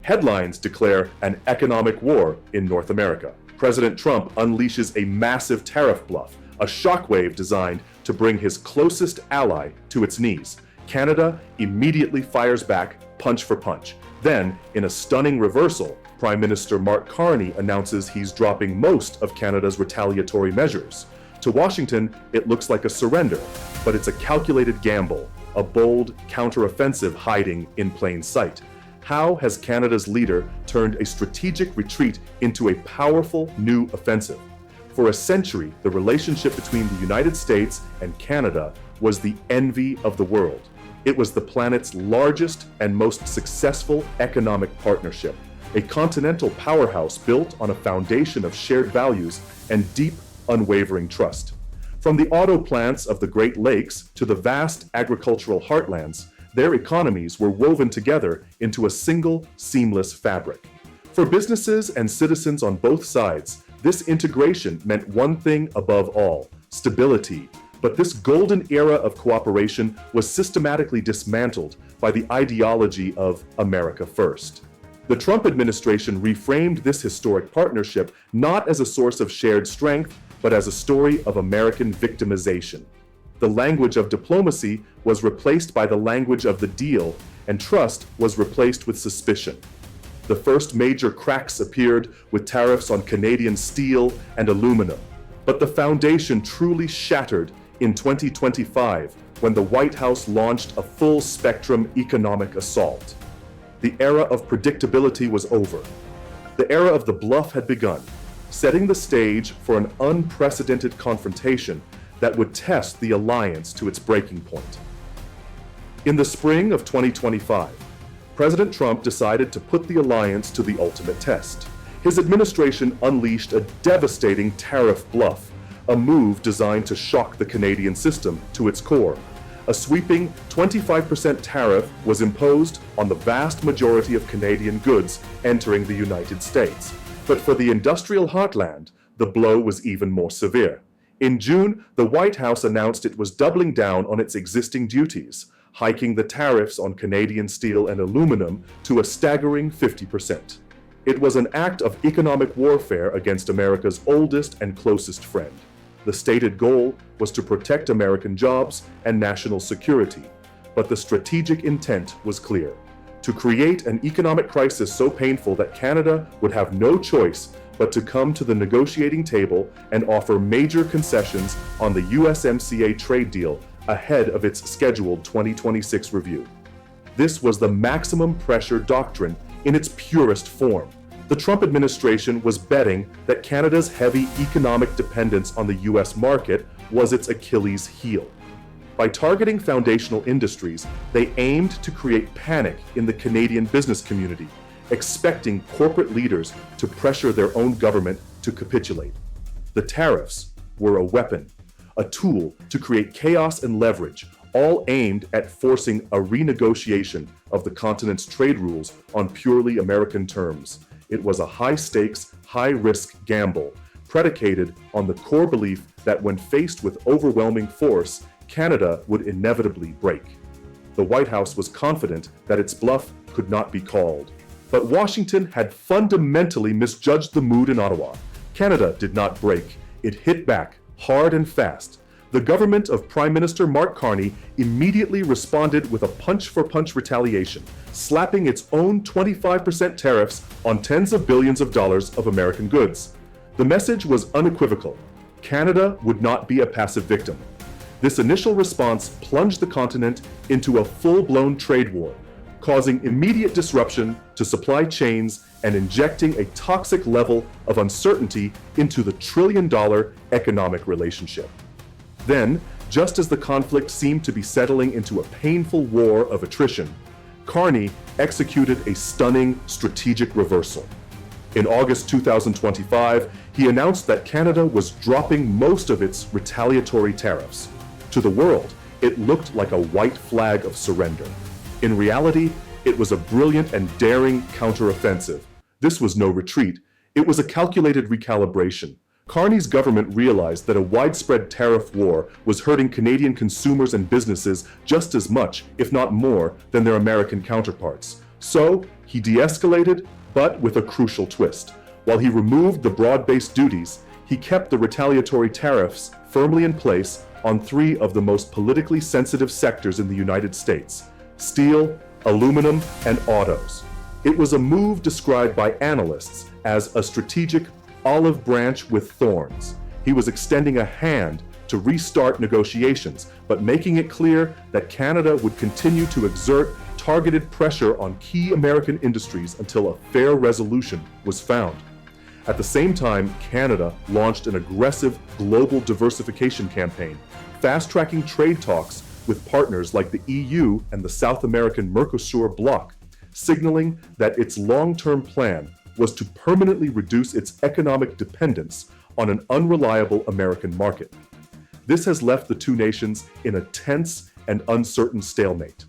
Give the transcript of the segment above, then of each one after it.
Headlines declare an economic war in North America. President Trump unleashes a massive tariff bluff, a shockwave designed to bring his closest ally to its knees. Canada immediately fires back, punch for punch. Then, in a stunning reversal, Prime Minister Mark Carney announces he's dropping most of Canada's retaliatory measures. To Washington, it looks like a surrender, but it's a calculated gamble, a bold counteroffensive hiding in plain sight. How has Canada's leader turned a strategic retreat into a powerful new offensive? For a century, the relationship between the United States and Canada was the envy of the world. It was the planet's largest and most successful economic partnership, a continental powerhouse built on a foundation of shared values and deep, unwavering trust. From the auto plants of the Great Lakes to the vast agricultural heartlands, their economies were woven together into a single, seamless fabric. For businesses and citizens on both sides, this integration meant one thing above all: stability. But this golden era of cooperation was systematically dismantled by the ideology of America First. The Trump administration reframed this historic partnership not as a source of shared strength, but as a story of American victimization. The language of diplomacy was replaced by the language of the deal, and trust was replaced with suspicion. The first major cracks appeared with tariffs on Canadian steel and aluminum, but the foundation truly shattered in 2025 when the White House launched a full-spectrum economic assault. The era of predictability was over. The era of the bluff had begun, setting the stage for an unprecedented confrontation that would test the alliance to its breaking point. In the spring of 2025, President Trump decided to put the alliance to the ultimate test. His administration unleashed a devastating tariff bluff, a move designed to shock the Canadian system to its core. A sweeping 25% tariff was imposed on the vast majority of Canadian goods entering the United States. But for the industrial heartland, the blow was even more severe. In June, the White House announced it was doubling down on its existing duties, hiking the tariffs on Canadian steel and aluminum to a staggering 50%. It was an act of economic warfare against America's oldest and closest friend. The stated goal was to protect American jobs and national security, but the strategic intent was clear: to create an economic crisis so painful that Canada would have no choice but to come to the negotiating table and offer major concessions on the USMCA trade deal ahead of its scheduled 2026 review. This was the maximum pressure doctrine in its purest form. The Trump administration was betting that Canada's heavy economic dependence on the US market was its Achilles heel. By targeting foundational industries, they aimed to create panic in the Canadian business community, expecting corporate leaders to pressure their own government to capitulate. The tariffs were a weapon, a tool to create chaos and leverage, all aimed at forcing a renegotiation of the continent's trade rules on purely American terms. It was a high-stakes, high-risk gamble, predicated on the core belief that when faced with overwhelming force, Canada would inevitably break. The White House was confident that its bluff could not be called. But Washington had fundamentally misjudged the mood in Ottawa. Canada did not break. It hit back, hard and fast. The government of Prime Minister Mark Carney immediately responded with a punch-for-punch retaliation, slapping its own 25% tariffs on tens of billions of dollars of American goods. The message was unequivocal: Canada would not be a passive victim. This initial response plunged the continent into a full-blown trade war, causing immediate disruption to supply chains and injecting a toxic level of uncertainty into the trillion-dollar economic relationship. Then, just as the conflict seemed to be settling into a painful war of attrition, Carney executed a stunning strategic reversal. In August 2025, he announced that Canada was dropping most of its retaliatory tariffs. To the world, it looked like a white flag of surrender. In reality, it was a brilliant and daring counteroffensive. This was no retreat. It was a calculated recalibration. Carney's government realized that a widespread tariff war was hurting Canadian consumers and businesses just as much, if not more, than their American counterparts. So he de-escalated, but with a crucial twist. While he removed the broad-based duties, he kept the retaliatory tariffs firmly in place on three of the most politically sensitive sectors in the United States: steel, aluminum, and autos. It was a move described by analysts as a strategic olive branch with thorns. He was extending a hand to restart negotiations, but making it clear that Canada would continue to exert targeted pressure on key American industries until a fair resolution was found. At the same time, Canada launched an aggressive global diversification campaign, fast-tracking trade talks with partners like the EU and the South American Mercosur bloc, signaling that its long-term plan was to permanently reduce its economic dependence on an unreliable American market. This has left the two nations in a tense and uncertain stalemate.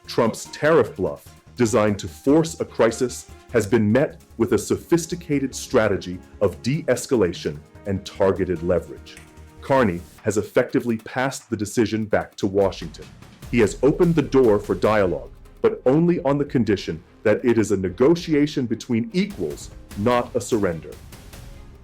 Trump's tariff bluff, designed to force a crisis, has been met with a sophisticated strategy of de-escalation and targeted leverage. Carney has effectively passed the decision back to Washington. He has opened the door for dialogue, but only on the condition that it is a negotiation between equals, not a surrender.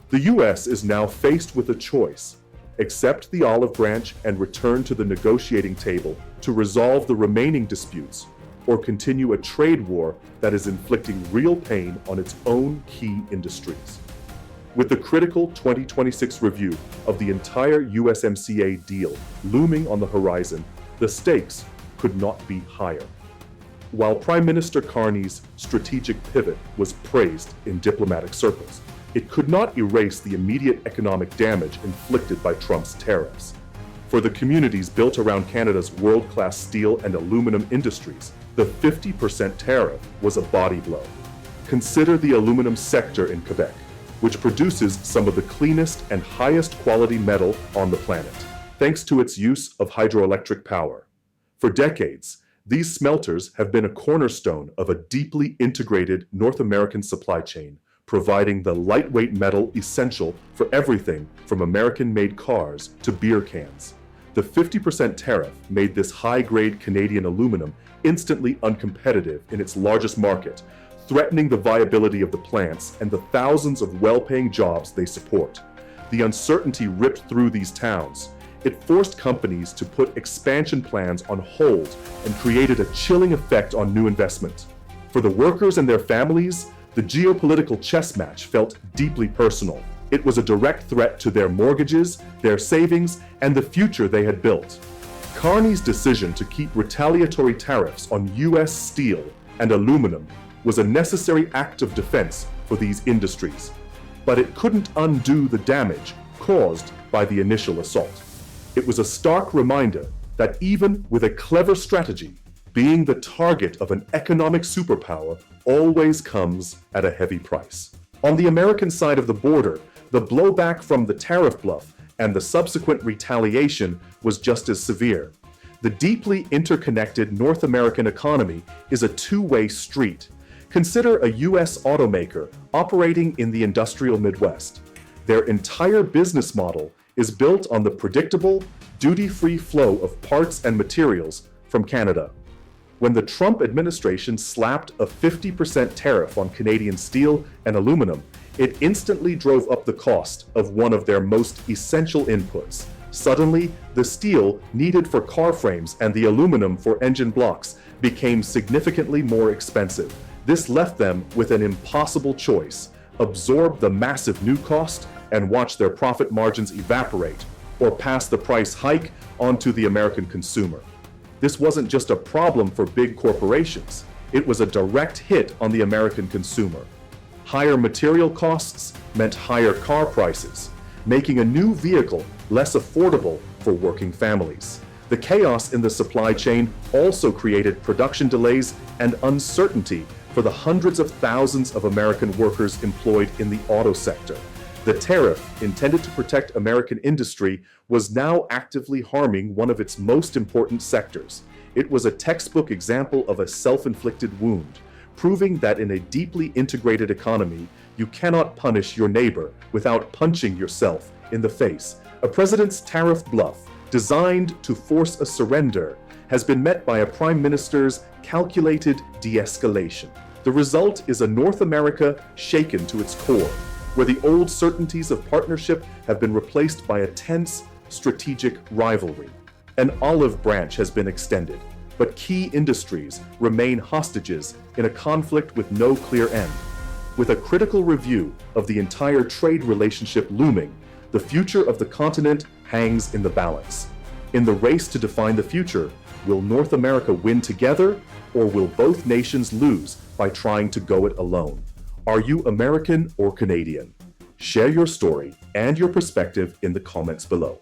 The US is now faced with a choice: accept the olive branch and return to the negotiating table to resolve the remaining disputes, or continue a trade war that is inflicting real pain on its own key industries. With the critical 2026 review of the entire USMCA deal looming on the horizon, the stakes could not be higher. While Prime Minister Carney's strategic pivot was praised in diplomatic circles, it could not erase the immediate economic damage inflicted by Trump's tariffs. For the communities built around Canada's world-class steel and aluminum industries, the 50% tariff was a body blow. Consider the aluminum sector in Quebec, which produces some of the cleanest and highest quality metal on the planet, thanks to its use of hydroelectric power. For decades, these smelters have been a cornerstone of a deeply integrated North American supply chain, providing the lightweight metal essential for everything from American-made cars to beer cans. The 50% tariff made this high-grade Canadian aluminum instantly uncompetitive in its largest market, threatening the viability of the plants and the thousands of well-paying jobs they support. The uncertainty ripped through these towns. It forced companies to put expansion plans on hold and created a chilling effect on new investment. For the workers and their families, the geopolitical chess match felt deeply personal. It was a direct threat to their mortgages, their savings, and the future they had built. Carney's decision to keep retaliatory tariffs on US steel and aluminum was a necessary act of defense for these industries, but it couldn't undo the damage caused by the initial assault. It was a stark reminder that even with a clever strategy, being the target of an economic superpower always comes at a heavy price. On the American side of the border, the blowback from the tariff bluff and the subsequent retaliation was just as severe. The deeply interconnected North American economy is a two-way street. Consider a US automaker operating in the industrial Midwest. Their entire business model is built on the predictable, duty-free flow of parts and materials from Canada. When the Trump administration slapped a 50% tariff on Canadian steel and aluminum, it instantly drove up the cost of one of their most essential inputs. Suddenly, the steel needed for car frames and the aluminum for engine blocks became significantly more expensive. This left them with an impossible choice: absorb the massive new cost and watch their profit margins evaporate, or pass the price hike onto the American consumer. This wasn't just a problem for big corporations, it was a direct hit on the American consumer. Higher material costs meant higher car prices, making a new vehicle less affordable for working families. The chaos in the supply chain also created production delays and uncertainty for the hundreds of thousands of American workers employed in the auto sector. The tariff, intended to protect American industry, was now actively harming one of its most important sectors. It was a textbook example of a self-inflicted wound, proving that in a deeply integrated economy, you cannot punish your neighbor without punching yourself in the face. A president's tariff bluff, designed to force a surrender, has been met by a prime minister's calculated de-escalation. The result is a North America shaken to its core, where the old certainties of partnership have been replaced by a tense, strategic rivalry. An olive branch has been extended, but key industries remain hostages in a conflict with no clear end. With a critical review of the entire trade relationship looming, the future of the continent hangs in the balance. In the race to define the future, will North America win together, or will both nations lose by trying to go it alone? Are you American or Canadian? Share your story and your perspective in the comments below.